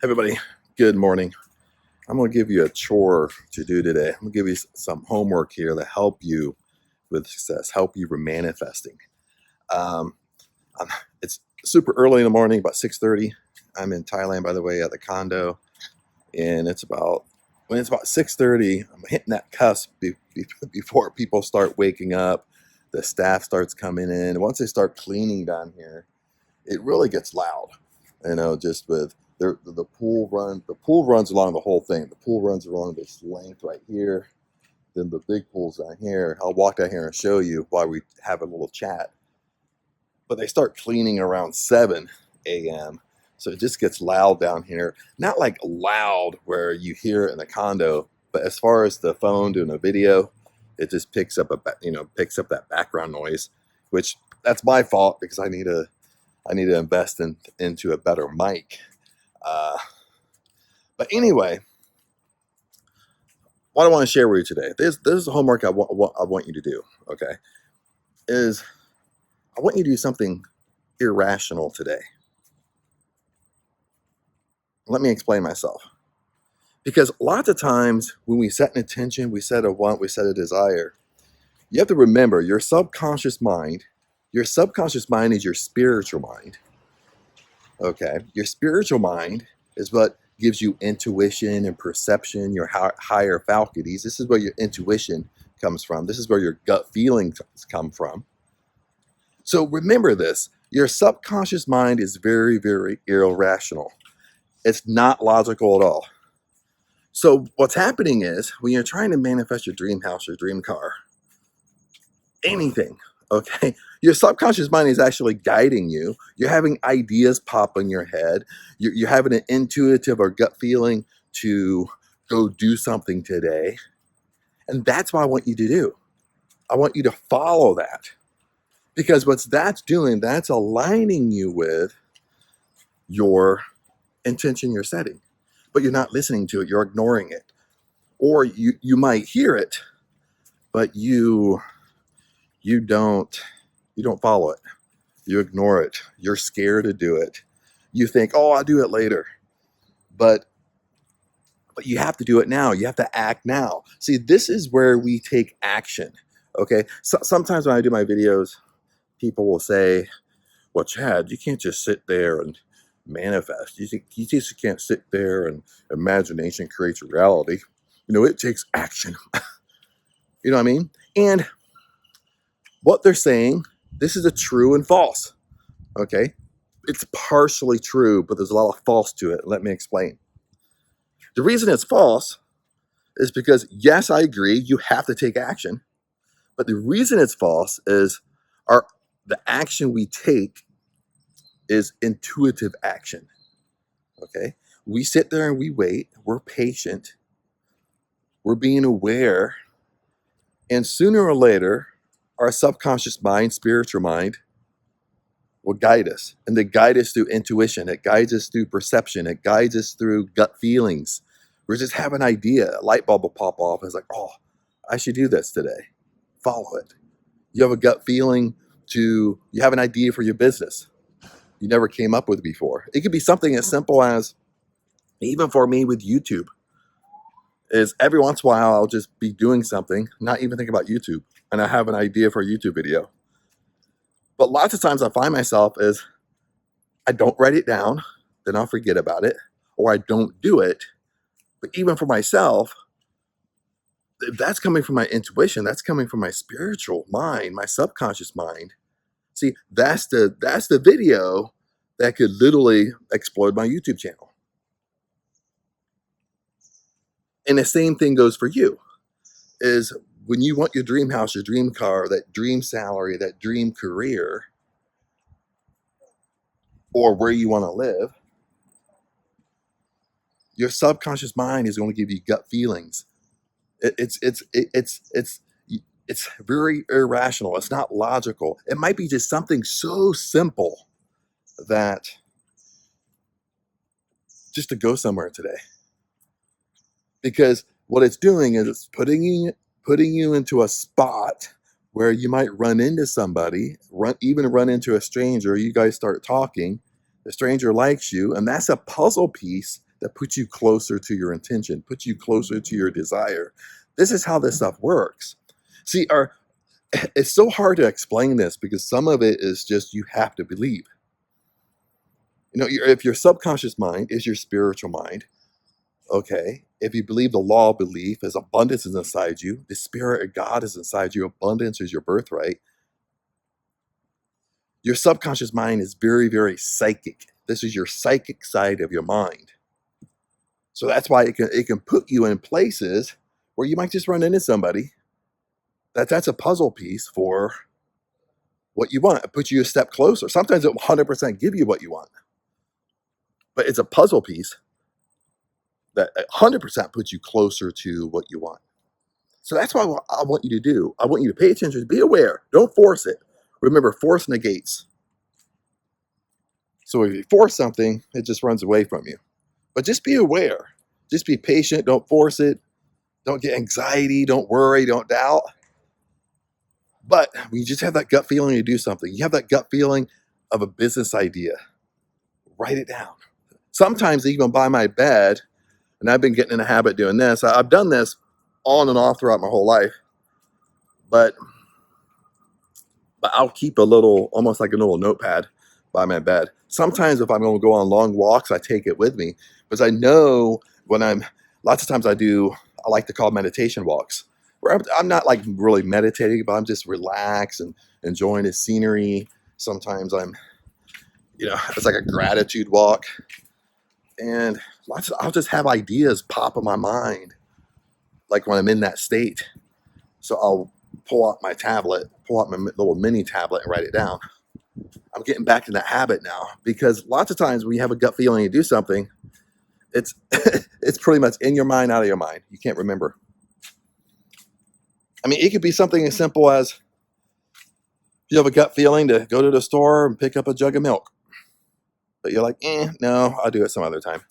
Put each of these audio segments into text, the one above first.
Everybody, good morning. I'm going to give you a chore to do today. I'm going to give you some homework here to help you with success, help you with manifesting. Um, it's super early in the morning, about 6:30. I'm in Thailand, by the way, at the condo, and when it's about 6:30, I'm hitting that cusp before people start waking up. The staff starts coming in. Once they start cleaning down here, it really gets loud. Just with the pool run. The pool runs along the whole thing. The pool runs along this length right here. Then the big pool's down here. I'll walk down here and show you while we have a little chat. But they start cleaning around 7 a.m. So it just gets loud down here. Not like loud where you hear it in the condo, but as far as the phone doing a video, it just picks up picks up that background noise, which that's my fault because I need to invest into a better mic. Uh, but anyway, what I want to share with you today, this is the homework I want you to do. Okay, is I want you to do something irrational today. Let me explain myself. Because lots of times when we set an intention, we set a want, we set a desire. You have to remember your subconscious mind. Your subconscious mind is your spiritual mind. Okay, your spiritual mind is what gives you intuition and perception, your higher faculties. This is where your intuition comes from. This is where your gut feelings come from. So remember this, your subconscious mind is very, very irrational. It's not logical at all. So what's happening is when you're trying to manifest your dream house, your dream car, anything, okay, your subconscious mind is actually guiding you. You're having ideas pop in your head. You're having an intuitive or gut feeling to go do something today. And that's what I want you to do. I want you to follow that. Because what that's doing, that's aligning you with your intention you're setting. But you're not listening to it, you're ignoring it. Or you might hear it, but you don't follow it. You ignore it. You're scared to do it. You think, oh, I'll do it later. But you have to do it now. You have to act now. See, this is where we take action. Okay. So, sometimes when I do my videos, people will say, well, Chad, you can't just sit there and manifest. You just can't sit there and imagination creates reality. It takes action. You know what I mean? And what they're saying, this is a true and false. Okay? It's partially true, but there's a lot of false to it. Let me explain. The reason it's false is because, yes, I agree, you have to take action. But the reason it's false is the action we take is intuitive action. Okay? We sit there and we wait. We're patient. We're being aware. And sooner or later, our subconscious mind, spiritual mind, will guide us. And they guide us through intuition. It guides us through perception. It guides us through gut feelings. We just have an idea. A light bulb will pop off. And it's like, oh, I should do this today. Follow it. You have a gut feeling you have an idea for your business you never came up with before. It could be something as simple as, even for me with YouTube, is every once in a while I'll just be doing something, not even think about YouTube, and I have an idea for a YouTube video. But lots of times I find myself is I don't write it down, then I'll forget about it, or I don't do it. But even for myself, if that's coming from my intuition, that's coming from my spiritual mind, my subconscious mind. See, that's the video that could literally explode my YouTube channel. And the same thing goes for you. Is when you want your dream house, your dream car, that dream salary, that dream career, or where you want to live, your subconscious mind is going to give you gut feelings. It's very irrational. It's not logical. It might be just something so simple that just to go somewhere today. Because what it's doing is it's putting you into a spot where you might run into somebody, run into a stranger. You guys start talking. The stranger likes you, and that's a puzzle piece that puts you closer to your intention, puts you closer to your desire. This is how this stuff works. See, it's so hard to explain this because some of it is just you have to believe. If your subconscious mind is your spiritual mind, okay, if you believe the law of belief is abundance is inside you, the spirit of God is inside you, abundance is your birthright. Your subconscious mind is very, very psychic. This is your psychic side of your mind. So that's why it can put you in places where you might just run into somebody that's a puzzle piece for what you want. It puts you a step closer. Sometimes it will 100% give you what you want, but it's a puzzle piece that 100% puts you closer to what you want. So that's what I want you to do. I want you to pay attention, be aware, don't force it. Remember, force negates. So if you force something, it just runs away from you. But just be aware. Just be patient. Don't force it. Don't get anxiety. Don't worry. Don't doubt. But when you just have that gut feeling to do something, you have that gut feeling of a business idea, write it down. Sometimes even by my bed, and I've been getting in a habit doing this. I've done this on and off throughout my whole life, but I'll keep almost like a little notepad by my bed. Sometimes if I'm going to go on long walks, I take it with me because I know lots of times I like to call meditation walks, where I'm not like really meditating, but I'm just relaxed and enjoying the scenery. Sometimes it's like a gratitude walk. And I'll just have ideas pop in my mind, like when I'm in that state. So I'll pull out my little mini tablet and write it down. I'm getting back in that habit now because lots of times when you have a gut feeling to do something, it's it's pretty much in your mind, out of your mind. You can't remember. I mean, it could be something as simple as you have a gut feeling to go to the store and pick up a jug of milk, but you're like, no, I'll do it some other time.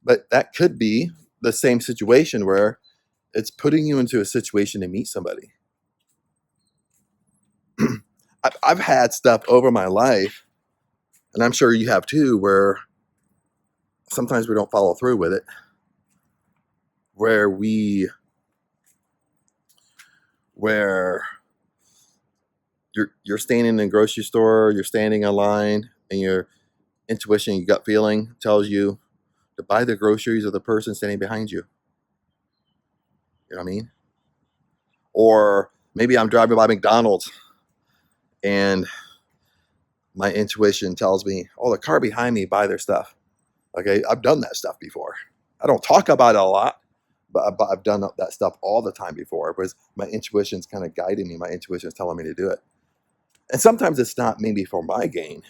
But that could be the same situation where it's putting you into a situation to meet somebody. I've had stuff over my life, and I'm sure you have too, where sometimes we don't follow through with it, where you're standing in a grocery store, you're standing in line, and your intuition, your gut feeling tells you to buy the groceries of the person standing behind you. You know what I mean? Or maybe I'm driving by McDonald's and my intuition tells me, oh, the car behind me, buy their stuff. Okay, I've done that stuff before. I don't talk about it a lot, but I've done that stuff all the time before because my intuition's kind of guiding me. My intuition's telling me to do it. And sometimes it's not maybe for my gain,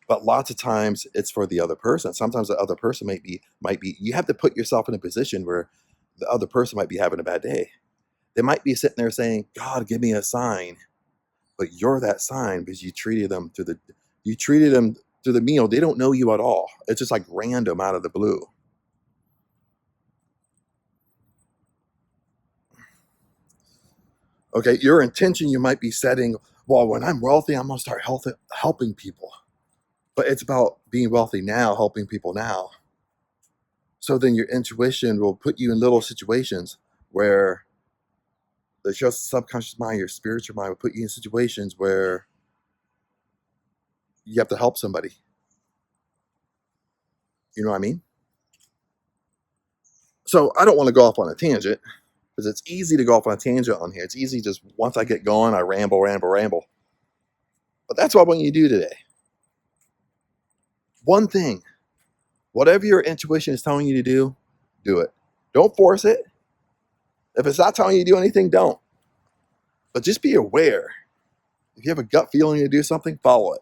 but lots of times it's for the other person. Sometimes the other person might be, you have to put yourself in a position where the other person might be having a bad day. They might be sitting there saying, God, give me a sign. But you're that sign because you treated them through the meal. They don't know you at all. It's just like random out of the blue. Okay, your intention you might be setting, well, when I'm wealthy, I'm going to start helping people. But it's about being wealthy now, helping people now. So then your intuition will put you in little situations where your subconscious mind, your spiritual mind will put you in situations where you have to help somebody. You know what I mean? So I don't want to go off on a tangent because it's easy to go off on a tangent on here. It's easy just once I get going, I ramble. But that's what I want you to do today. One thing, whatever your intuition is telling you to do it. Don't force it. If it's not telling you to do anything, don't. But just be aware. If you have a gut feeling to do something, follow it.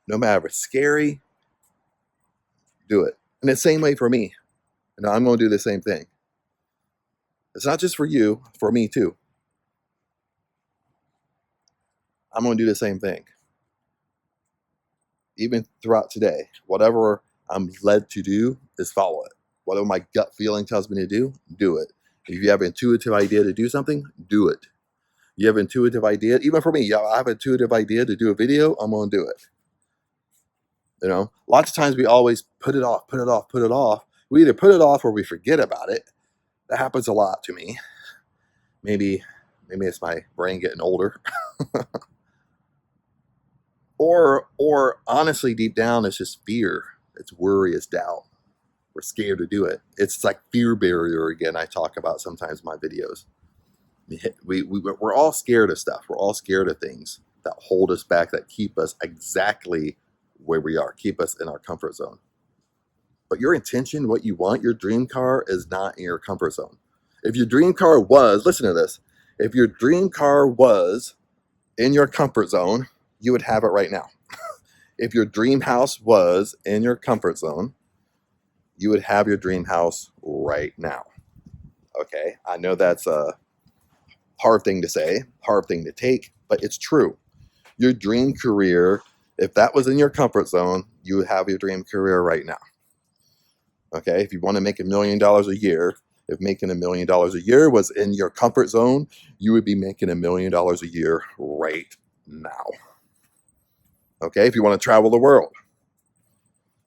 No matter if it's scary, do it. And the same way for me. And I'm going to do the same thing. It's not just for you, for me too. I'm going to do the same thing. Even throughout today, whatever I'm led to do is follow it. Whatever my gut feeling tells me to do it. If you have an intuitive idea to do something, do it. You have an intuitive idea, even for me, I have an intuitive idea to do a video, I'm going to do it. Lots of times we always put it off, put it off, put it off. We either put it off or we forget about it. That happens a lot to me. Maybe it's my brain getting older. Or honestly, deep down, it's just fear. It's worry, it's doubt. We're scared to do it. It's like fear barrier again. I talk about sometimes in my videos. We're all scared of stuff. We're all scared of things that hold us back, that keep us exactly where we are, keep us in our comfort zone. But your intention, what you want, your dream car is not in your comfort zone. If your dream car was, listen to this, if your dream car was in your comfort zone, you would have it right now. If your dream house was in your comfort zone, you would have your dream house right now. Okay, I know that's a hard thing to say, hard thing to take, but it's true. Your dream career, if that was in your comfort zone, you would have your dream career right now. Okay, if you want to make $1 million a year, if making $1 million a year was in your comfort zone, you would be making $1 million a year right now. Okay, if you want to travel the world,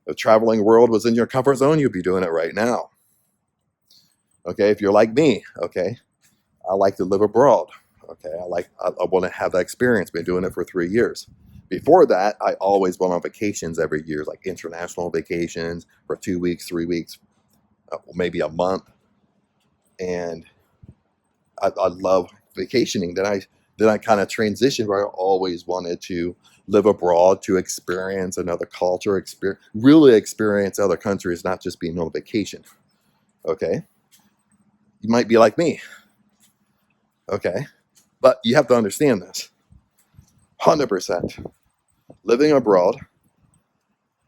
if traveling the world was in your comfort zone, you'd be doing it right now. Okay, if you're like me, okay, I like to live abroad. Okay, I want to have that experience. Been doing it for 3 years. Before that, I always went on vacations every year, like international vacations for 2 weeks, 3 weeks, maybe a month. And I love vacationing. Then I kind of transitioned where I always wanted to live abroad, to experience another culture, really experience other countries, not just being on vacation. Okay, you might be like me. Okay, but you have to understand this. 100%. Living abroad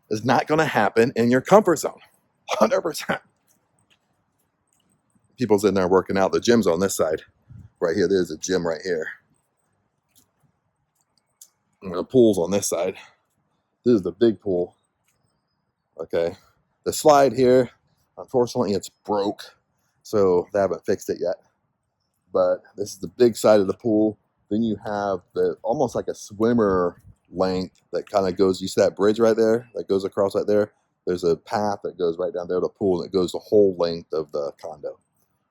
is not going to happen in your comfort zone. 100%. People's in there working out. The gym's on this side. Right here, there's a gym right here. And the pool's on this side. This is the big pool. Okay. The slide here, unfortunately, it's broke. So they haven't fixed it yet. But this is the big side of the pool. Then you have the almost like a swimmer length that kind of goes, you see that bridge right there that goes across right there? There's a path that goes right down there to the pool, and it goes the whole length of the condo,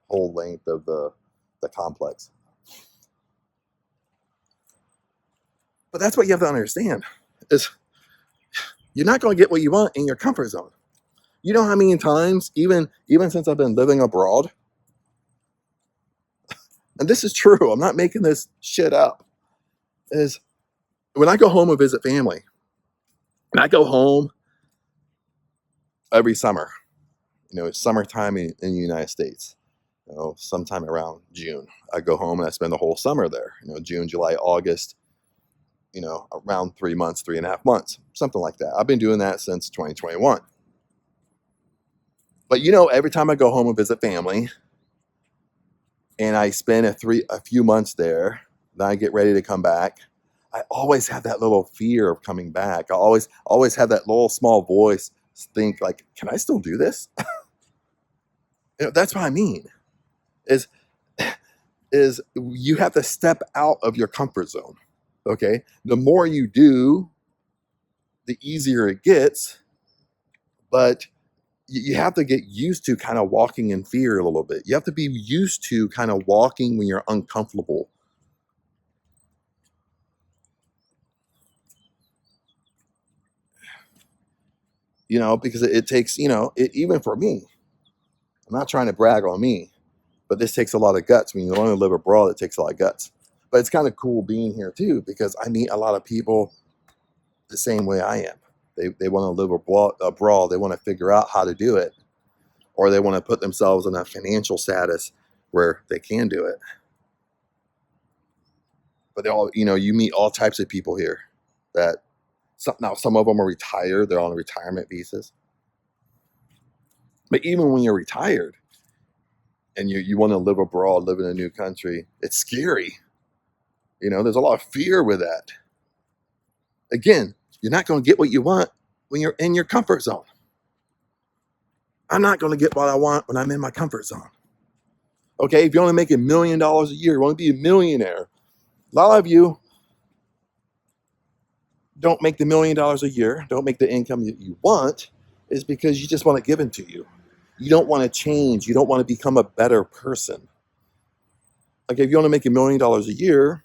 whole length of the complex. But that's what you have to understand, is you're not going to get what you want in your comfort zone. You know how many times, even since I've been living abroad, and this is true, I'm not making this shit up, is when I go home and visit family, and I go home every summer, it's summertime in the United States, sometime around June, I go home and I spend the whole summer there, June, July, August, around 3 months, 3.5 months, something like that. I've been doing that since 2021. But every time I go home and visit family and I spend a few months there, then I get ready to come back, I always have that little fear of coming back. I always have that little small voice think like, can I still do this? That's what I mean, is you have to step out of your comfort zone. Okay, the more you do, the easier it gets, but you have to get used to kind of walking in fear a little bit. You have to be used to kind of walking when you're uncomfortable. Because it takes, even for me, I'm not trying to brag on me, but this takes a lot of guts. When you want to live abroad, it takes a lot of guts. But it's kind of cool being here too, because I meet a lot of people the same way I am. They want to live abroad. They want to figure out how to do it, or they want to put themselves in a financial status where they can do it. But they all, you meet all types of people here that some of them are retired. They're on retirement visas. But even when you're retired and you want to live abroad, live in a new country, it's scary. There's a lot of fear with that. Again, you're not going to get what you want when you're in your comfort zone. I'm not going to get what I want when I'm in my comfort zone. Okay, if you only make $1 million a year, you want to be a millionaire. A lot of you don't make the $1 million a year, don't make the income that you want, is because you just want it given to you. You don't want to change. You don't want to become a better person. Like if you want to make $1 million a year,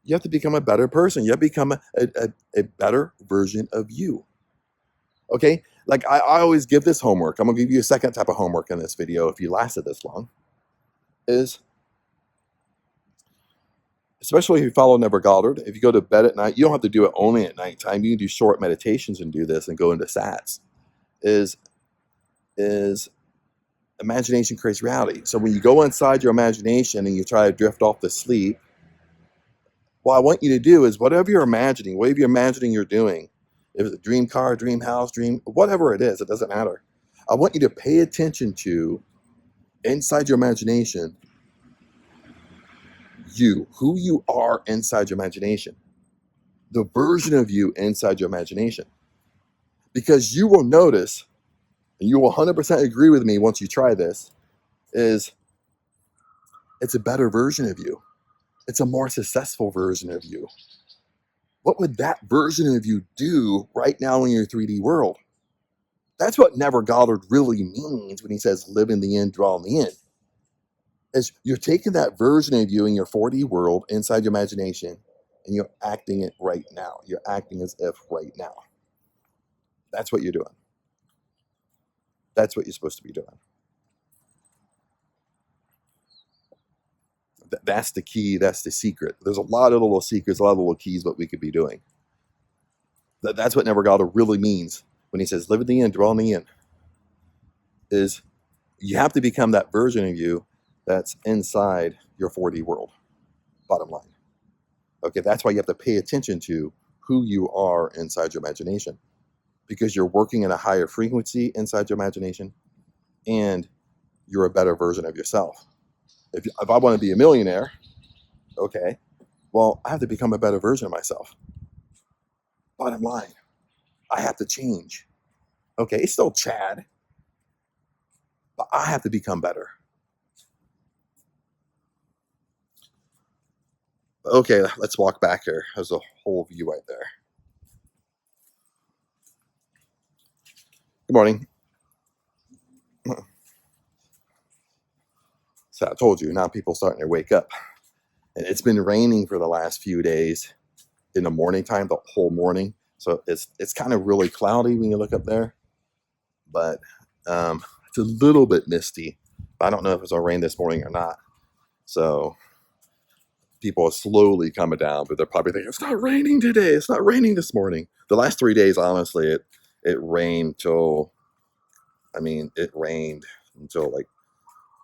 you have to become a better person. You have to become a better version of you. Okay? Like I always give this homework. I'm going to give you a second type of homework in this video if you lasted this long. Is, especially if you follow Never Goddard, if you go to bed at night, you don't have to do it only at nighttime. You can do short meditations and do this and go into sats. Is imagination creates reality. So when you go inside your imagination and you try to drift off to sleep, what I want you to do is whatever you're imagining you're doing, if it's a dream car, dream house, dream, whatever it is, it doesn't matter. I want you to pay attention to, inside your imagination, you, who you are inside your imagination, the version of you inside your imagination. Because you will notice, and you will 100% agree with me once you try this, is it's a better version of you. It's a more successful version of you. What would that version of you do right now in your 3D world? That's what Never Goddard really means when he says live in the end, dwell in the end. Is you're taking that version of you in your 4D world inside your imagination and you're acting it right now. You're acting as if right now. That's what you're doing. That's what you're supposed to be doing. That's the key. That's the secret. There's a lot of little secrets, a lot of little keys what we could be doing. That's what Never Goddard really means when he says live in the end, dwell in the end. Is you have to become that version of you that's inside your 4D world. Bottom line. Okay, that's why you have to pay attention to who you are inside your imagination, because you're working in a higher frequency inside your imagination and you're a better version of yourself. If I want to be a millionaire, okay, well, I have to become a better version of myself. Bottom line, I have to change. Okay, it's still Chad, but I have to become better. Okay, let's walk back here. There's a whole view right there. Good morning. So I told you, now people starting to wake up. And it's been raining for the last few days in the morning time, the whole morning. So it's kind of really cloudy when you look up there. But it's a little bit misty. I don't know if it's going to rain this morning or not. So people are slowly coming down, but they're probably thinking, it's not raining today. It's not raining this morning. The last 3 days, honestly, it rained till, it rained until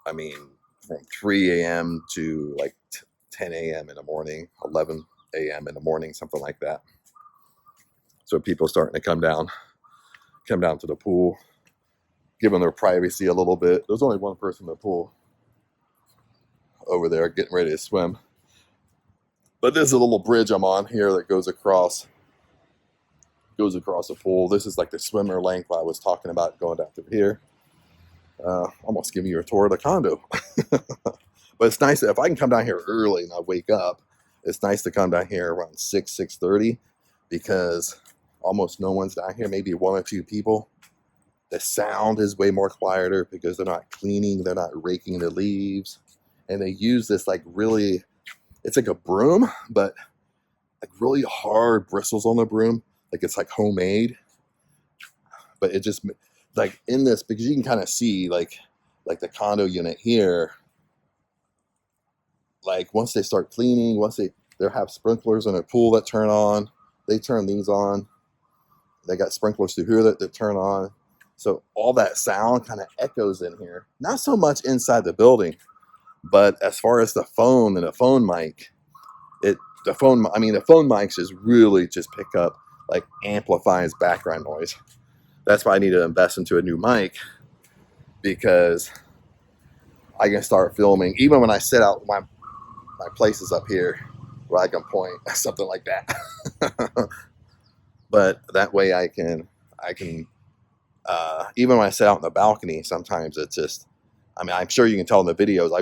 from 3 a.m. to like 10 a.m. in the morning, 11 a.m. in the morning, something like that. So people are starting to come down to the pool, giving their privacy a little bit. There's only one person in the pool over there getting ready to swim. But there's a little bridge I'm on here that goes across the pool. This is like the swimmer length I was talking about going down through here. Almost giving you a tour of the condo. But it's nice that if I can come down here early and I wake up, it's nice to come down here around 6:30 because almost no one's down here, maybe one or two people. The sound is way more quieter because they're not cleaning, they're not raking the leaves. And they use this it's like a broom, but like really hard bristles on the broom. Like it's like homemade. But it just, like in this, because you can kind of see like the condo unit here, like once they start cleaning, once they have sprinklers in a pool that turn on, they turn these on. They got sprinklers through here that turn on. So all that sound kind of echoes in here. Not so much inside the building, but as far as the phone and the phone mic, the phone mics just really just pick up, like amplifies background noise. That's why I need to invest into a new mic, because I can start filming even when I set out my places up here where I can point something like that. But that way I can even when I sit out in the balcony, sometimes it's just, I'm sure you can tell in the videos,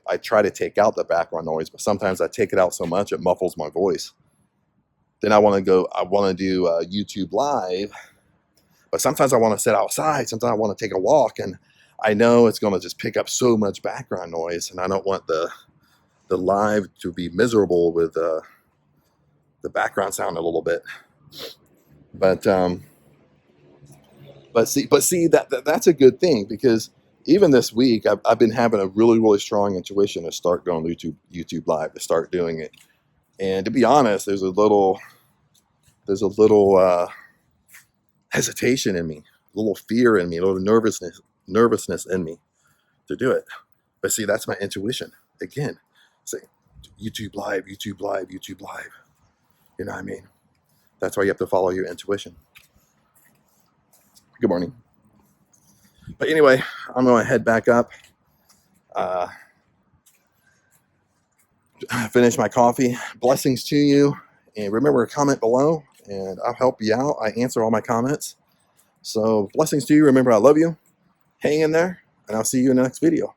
I try to take out the background noise, but sometimes I take it out so much it muffles my voice. Then I want to do YouTube live, But sometimes I want to sit outside. Sometimes I want to take a walk, and I know it's going to just pick up so much background noise, and I don't want the live to be miserable with the background sound a little bit. But see that's a good thing, because even this week I've been having a really strong intuition to start going YouTube live, to start doing it. And to be honest, there's a little hesitation in me, a little fear in me, a little nervousness in me to do it. But see, that's my intuition again. Say YouTube live, YouTube live, YouTube live. You know what I mean? That's why you have to follow your intuition. Good morning. But anyway, I'm going to head back up, finish my coffee. Blessings to you. And remember to comment below, and I'll help you out. I answer all my comments. So blessings to you. Remember, I love you. Hang in there, and I'll see you in the next video.